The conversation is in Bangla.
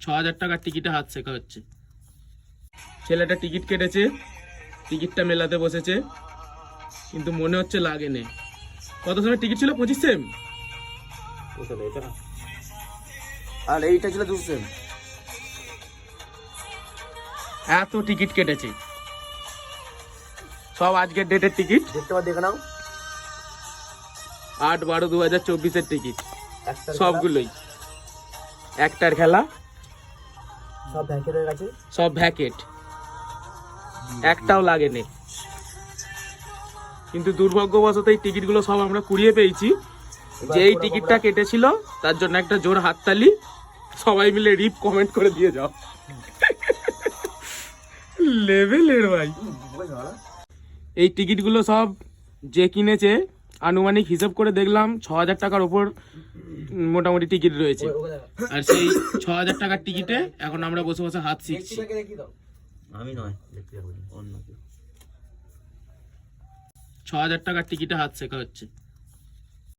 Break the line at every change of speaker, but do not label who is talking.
6,000 টাকার টিকিটে হাত শেখা হচ্ছে। ছেলেটা টিকিট কেটেছে, টিকিটটা মেলাতে বসেছে, কিন্তু মনে হচ্ছে লাগেনি। কত সময় টিকিট ছিল? 25 সেম।
আর এইটা ছিল 2 সেম।
এত টিকিট কেটেছে, সব আজকের ডেটের টিকিট।
দেখতে পার, দেখে নাও।
8/12/2024-এর টিকিট
একটার
সবগুলোই। একটার খেলা,
সব ভ্যাকেটের কাছে।
সব ভ্যাকেট, একটাও লাগেনি। কিন্তু দুর্ভাগ্যবশত এই টিকিটগুলো সব আমরা কুড়িয়ে পেয়েছি। যেই টিকিটটা কেটেছিল তার জন্য একটা জোর হাততালি। সবাই মিলে রিপ কমেন্ট করে দিয়ে যাও। লেভেলের ভাই। এই টিকিটগুলো সব যে কিনেছে আনুমানিক হিসাব করে দেখলাম 6,000 টাকার ওপর মোটামুটি টিকিট রয়েছে। আর সেই 6,000 টাকার টিকিটে এখন আমরা বসে বসে হাত শিখছি।
আমি নয়, দেখতে যাবো অন্য কেউ।
6,000 টাকার টিকিটে হাত শেখা হচ্ছে।